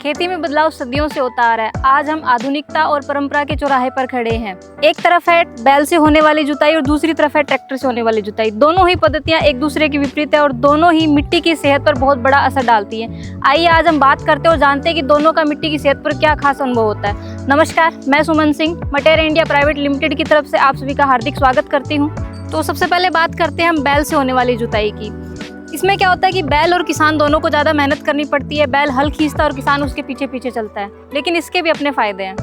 खेती में बदलाव सदियों से होता आ रहा है। आज हम आधुनिकता और परंपरा के चौराहे पर खड़े हैं। एक तरफ है बैल से होने वाली जुताई और दूसरी तरफ है ट्रैक्टर से होने वाली जुताई। दोनों ही पद्धतियां एक दूसरे के विपरीत है और दोनों ही मिट्टी की सेहत पर बहुत बड़ा असर डालती हैं। आइए आज हम बात करते हैं और जानते हैं कि दोनों का मिट्टी की सेहत पर क्या खास अनुभव होता है। नमस्कार, मैं सुमन Singh matter India private limited की तरफ से आप सभी का हार्दिक स्वागत करती हूँ। तो सबसे पहले बात करते हैं हम बैल से होने वाली जुताई की। इसमें क्या होता है कि बैल और किसान दोनों को ज़्यादा मेहनत करनी पड़ती है। बैल हल खींचता है और किसान उसके पीछे पीछे चलता है, लेकिन इसके भी अपने फायदे हैं।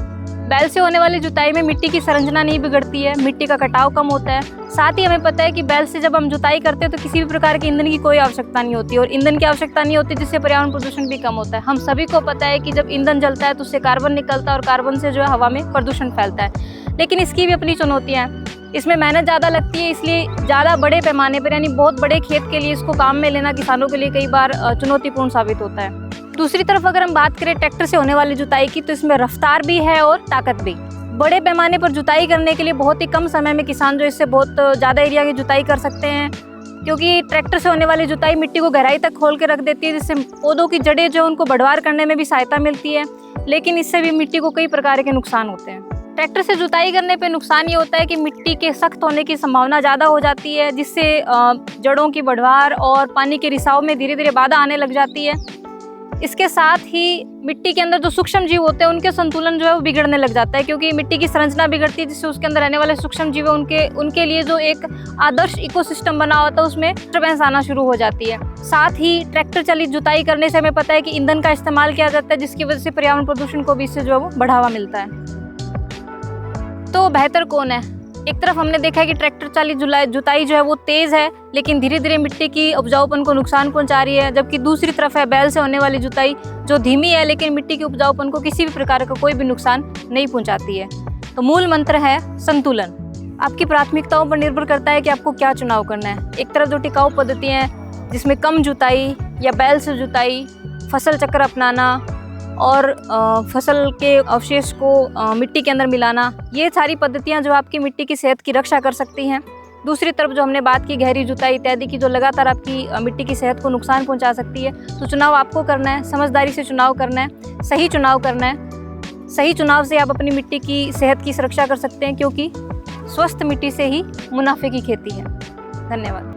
बैल से होने वाली जुताई में मिट्टी की संरचना नहीं बिगड़ती है, मिट्टी का कटाव कम होता है। साथ ही हमें पता है कि बैल से जब हम जुताई करते हैं तो किसी भी प्रकार के ईंधन की कोई आवश्यकता नहीं होती और ईंधन की आवश्यकता नहीं होती, जिससे पर्यावरण प्रदूषण भी कम होता है। हम सभी को पता है कि जब ईंधन जलता है तो उससे कार्बन निकलता है और कार्बन से जो है हवा में प्रदूषण फैलता है। लेकिन इसकी भी अपनी चुनौतियाँ हैं। इसमें मेहनत ज़्यादा लगती है, इसलिए ज़्यादा बड़े पैमाने पर यानी बहुत बड़े खेत के लिए इसको काम में लेना किसानों के लिए कई बार चुनौतीपूर्ण साबित होता है। दूसरी तरफ अगर हम बात करें ट्रैक्टर से होने वाली जुताई की, तो इसमें रफ्तार भी है और ताकत भी। बड़े पैमाने पर जुताई करने के लिए बहुत ही कम समय में किसान जो इससे बहुत ज़्यादा एरिया की जुताई कर सकते हैं, क्योंकि ट्रैक्टर से होने वाली जुताई मिट्टी को गहराई तक खोल के रख देती है, जिससे पौधों की जड़ें जो उनको बढ़वार करने में भी सहायता मिलती है। लेकिन इससे भी मिट्टी को कई प्रकार के नुकसान होते हैं। ट्रैक्टर से जुताई करने पे नुकसान ये होता है कि मिट्टी के सख्त होने की संभावना ज़्यादा हो जाती है, जिससे जड़ों की बढ़वार और पानी के रिसाव में धीरे धीरे बाधा आने लग जाती है। इसके साथ ही मिट्टी के अंदर जो सूक्ष्म जीव होते हैं उनके संतुलन जो है वो बिगड़ने लग जाता है, क्योंकि मिट्टी की संरचना बिगड़ती है, जिससे उसके अंदर रहने वाले सूक्ष्म जीव उनके लिए जो एक आदर्श इकोसिस्टम बना होता है उसमें डिस्टर्बेंस आना शुरू हो जाती है। साथ ही ट्रैक्टर चलित जुताई करने से हमें पता है कि ईंधन का इस्तेमाल किया जाता है, जिसकी वजह से पर्यावरण प्रदूषण को भी इससे जो है वो बढ़ावा मिलता है। तो बेहतर कौन है? एक तरफ हमने देखा है कि ट्रैक्टर चालित जुताई जो है वो तेज़ है, लेकिन धीरे धीरे मिट्टी की उपजाऊपन को नुकसान पहुंचा रही है, जबकि दूसरी तरफ है बैल से होने वाली जुताई जो धीमी है, लेकिन मिट्टी की उपजाऊपन को किसी भी प्रकार का कोई भी नुकसान नहीं पहुंचाती है। तो मूल मंत्र है संतुलन। आपकी प्राथमिकताओं पर निर्भर करता है कि आपको क्या चुनाव करना है। एक तरफ जो टिकाऊ पद्धतियाँ हैं जिसमें कम जुताई या बैल से जुताई, फसल चक्र अपनाना और फसल के अवशेष को मिट्टी के अंदर मिलाना, ये सारी पद्धतियां जो आपकी मिट्टी की सेहत की रक्षा कर सकती हैं। दूसरी तरफ जो हमने बात की गहरी जुताई इत्यादि की, जो लगातार आपकी मिट्टी की सेहत को नुकसान पहुंचा सकती है। तो चुनाव आपको करना है, समझदारी से चुनाव करना है, सही चुनाव करना है। सही चुनाव से आप अपनी मिट्टी की सेहत की सुरक्षा कर सकते हैं, क्योंकि स्वस्थ मिट्टी से ही मुनाफे की खेती है। धन्यवाद।